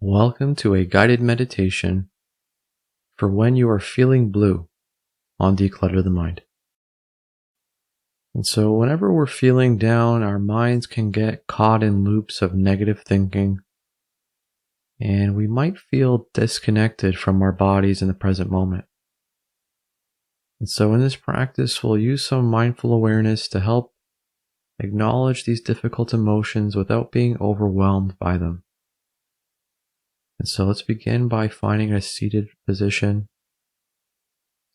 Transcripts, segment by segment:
Welcome to a guided meditation for when you are feeling blue on Declutter the Mind. And so whenever we're feeling down, our minds can get caught in loops of negative thinking, and we might feel disconnected from our bodies in the present moment. And so in this practice, we'll use some mindful awareness to help acknowledge these difficult emotions without being overwhelmed by them. And so let's begin by finding a seated position,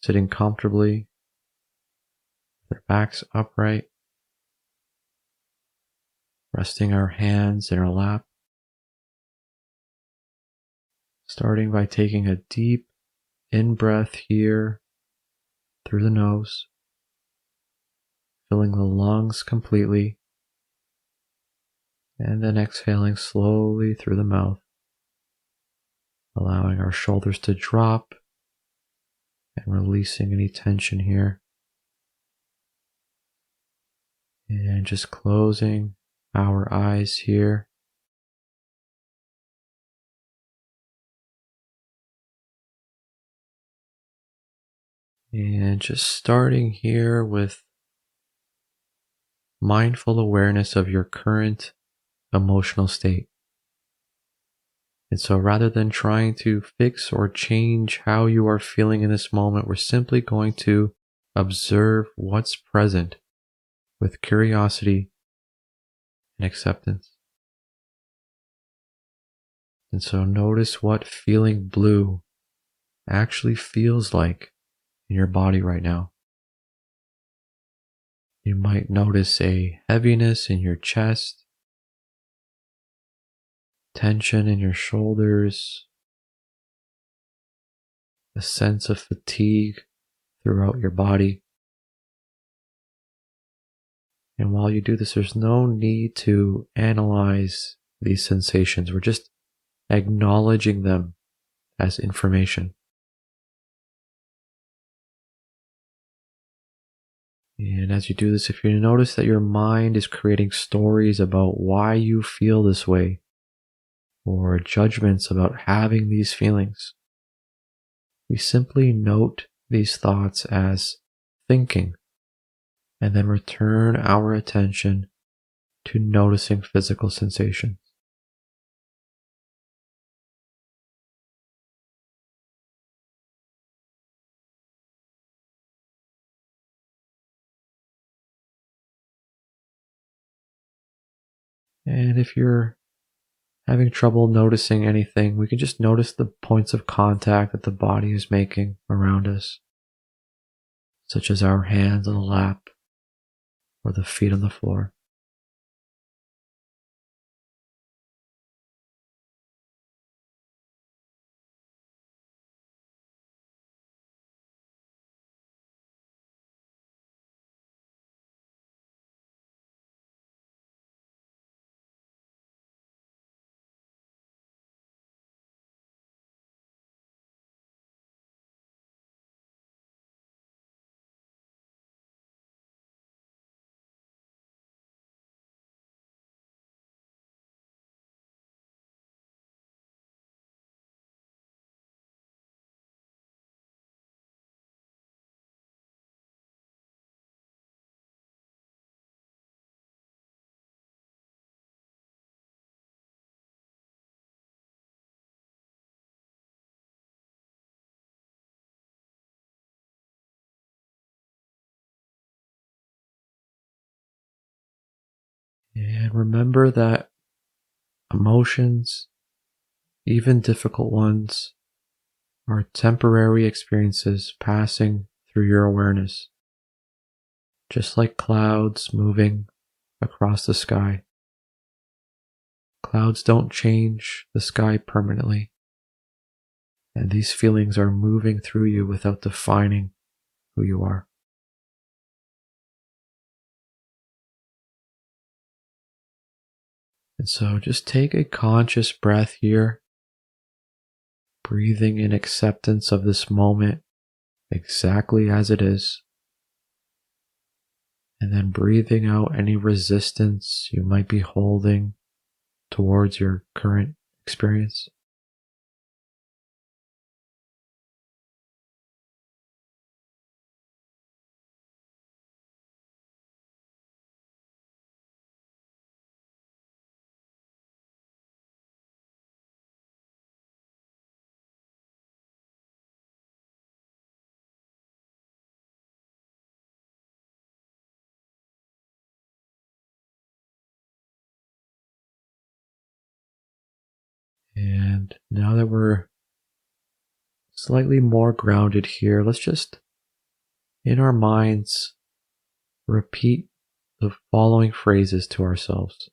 sitting comfortably, with our backs upright, resting our hands in our lap, starting by taking a deep in-breath here through the nose, filling the lungs completely, and then exhaling slowly through the mouth, allowing our shoulders to drop and releasing any tension here. And just closing our eyes here. And just starting here with mindful awareness of your current emotional state. And so rather than trying to fix or change how you are feeling in this moment, we're simply going to observe what's present with curiosity and acceptance. And so notice what feeling blue actually feels like in your body right now. You might notice a heaviness in your chest, tension in your shoulders, a sense of fatigue throughout your body. And while you do this, there's no need to analyze these sensations. We're just acknowledging them as information. And as you do this, if you notice that your mind is creating stories about why you feel this way, or judgments about having these feelings, we simply note these thoughts as thinking, and then return our attention to noticing physical sensations. And if you're having trouble noticing anything, we can just notice the points of contact that the body is making around us, such as our hands on the lap or the feet on the floor. And remember that emotions, even difficult ones, are temporary experiences passing through your awareness, just like clouds moving across the sky. Clouds don't change the sky permanently, and these feelings are moving through you without defining who you are. And so just take a conscious breath here, breathing in acceptance of this moment exactly as it is, and then breathing out any resistance you might be holding towards your current experience. And now that we're slightly more grounded here, let's just, in our minds, repeat the following phrases to ourselves,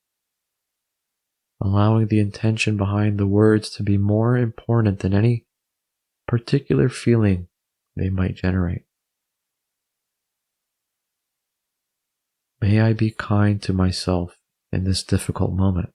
allowing the intention behind the words to be more important than any particular feeling they might generate. May I be kind to myself in this difficult moment.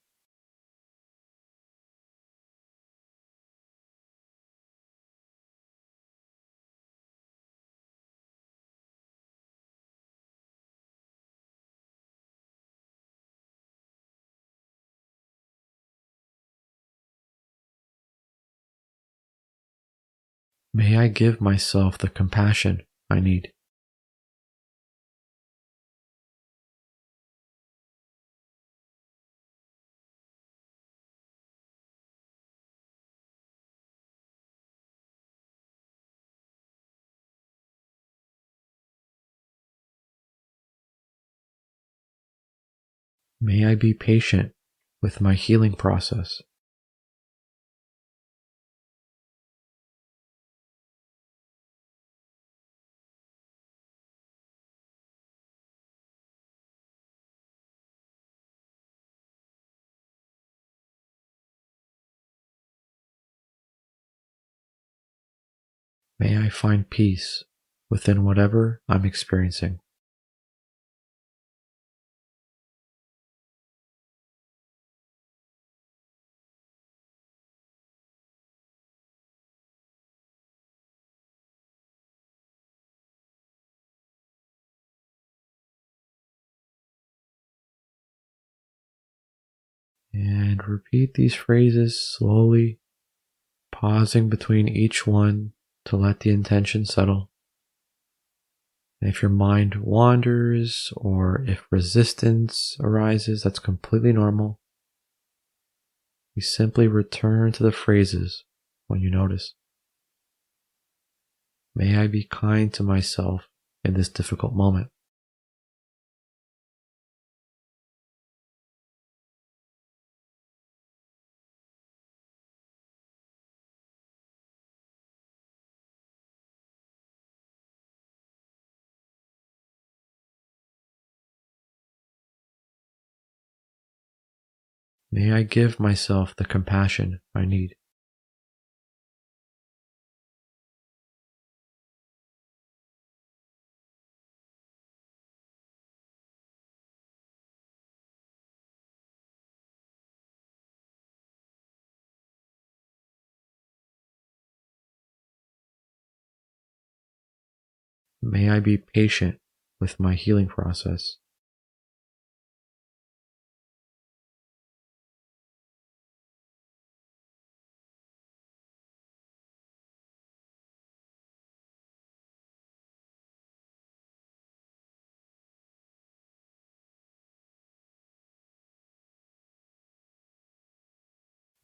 May I give myself the compassion I need. May I be patient with my healing process. May I find peace within whatever I'm experiencing. And repeat these phrases slowly, pausing between each one to let the intention settle. And if your mind wanders or if resistance arises, that's completely normal. You simply return to the phrases when you notice. May I be kind to myself in this difficult moment. May I give myself the compassion I need. May I be patient with my healing process.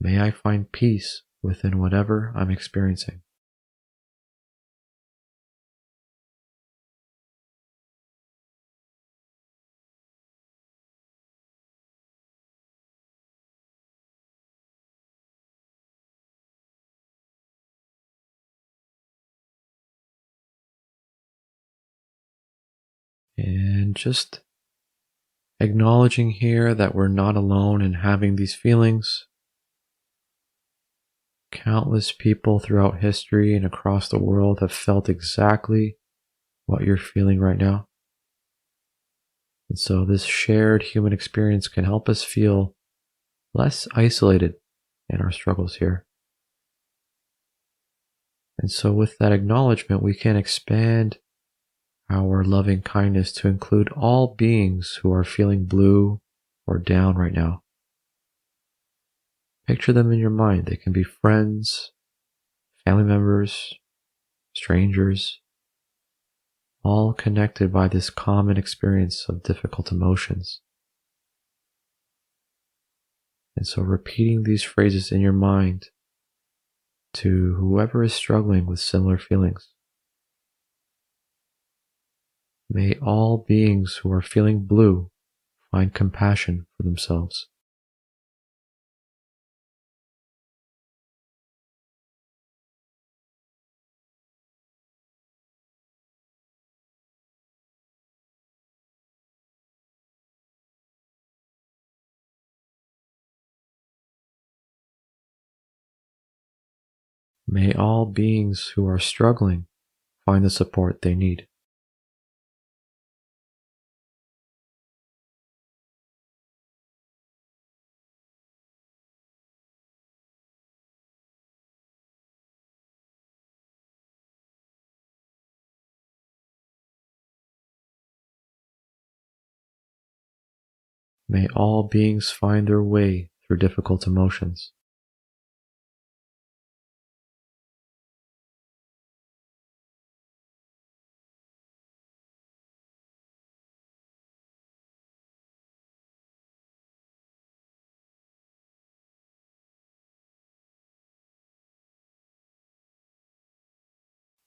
May I find peace within whatever I'm experiencing. And just acknowledging here that we're not alone in having these feelings. Countless people throughout history and across the world have felt exactly what you're feeling right now. And so this shared human experience can help us feel less isolated in our struggles here. And so with that acknowledgement, we can expand our loving kindness to include all beings who are feeling blue or down right now. Picture them in your mind. They can be friends, family members, strangers, all connected by this common experience of difficult emotions. And so repeating these phrases in your mind to whoever is struggling with similar feelings. May all beings who are feeling blue find compassion for themselves. May all beings who are struggling find the support they need. May all beings find their way through difficult emotions.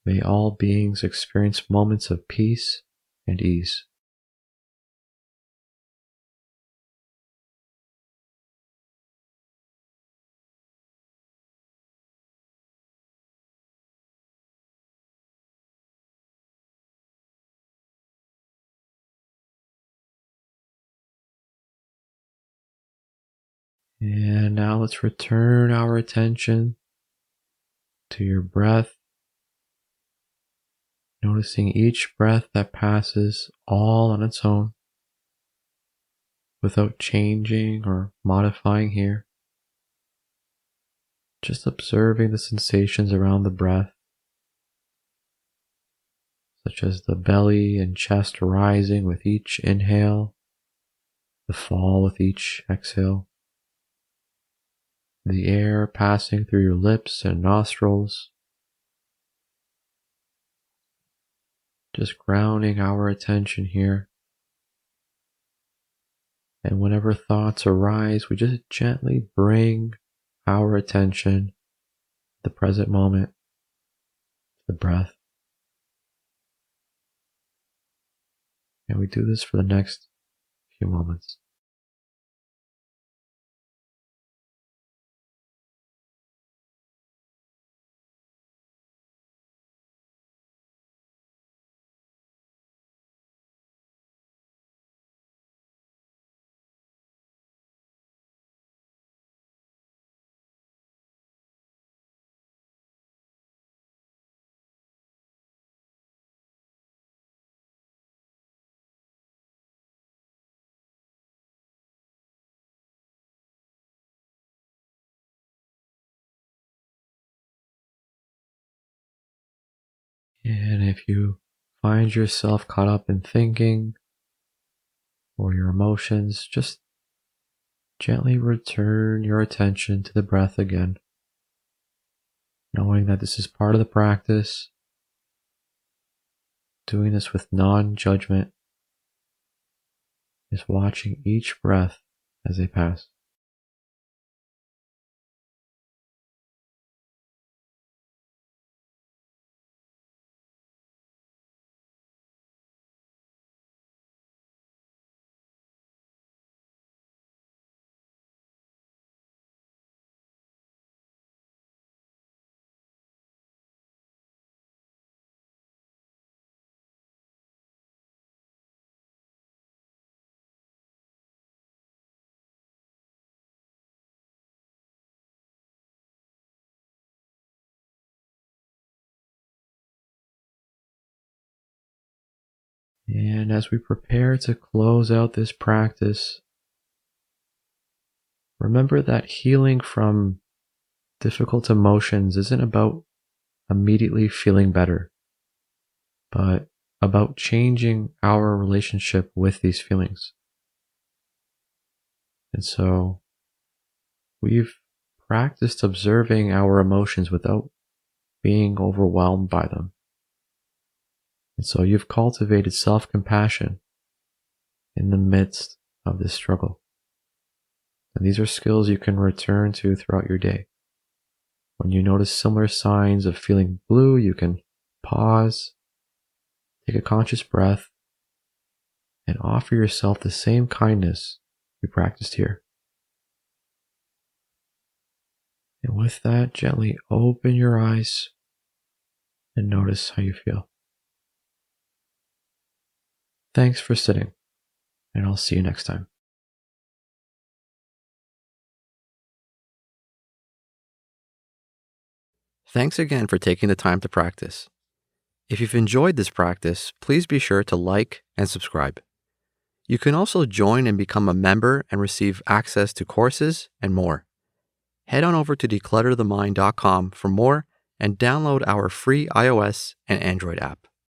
May all beings experience moments of peace and ease. And now let's return our attention to your breath, noticing each breath that passes all on its own without changing or modifying here. Just observing the sensations around the breath, such as the belly and chest rising with each inhale, the fall with each exhale, the air passing through your lips and nostrils, just grounding our attention here. And whenever thoughts arise, we just gently bring our attention to the present moment, the breath. And we do this for the next few moments. And if you find yourself caught up in thinking or your emotions, just gently return your attention to the breath again, knowing that this is part of the practice, doing this with non-judgment, is watching each breath as they pass. And as we prepare to close out this practice, remember that healing from difficult emotions isn't about immediately feeling better, but about changing our relationship with these feelings. And so we've practiced observing our emotions without being overwhelmed by them. And so you've cultivated self-compassion in the midst of this struggle. And these are skills you can return to throughout your day. When you notice similar signs of feeling blue, you can pause, take a conscious breath, and offer yourself the same kindness you practiced here. And with that, gently open your eyes and notice how you feel. Thanks for sitting, and I'll see you next time. Thanks again for taking the time to practice. If you've enjoyed this practice, please be sure to like and subscribe. You can also join and become a member and receive access to courses and more. Head on over to declutterthemind.com for more and download our free iOS and Android app.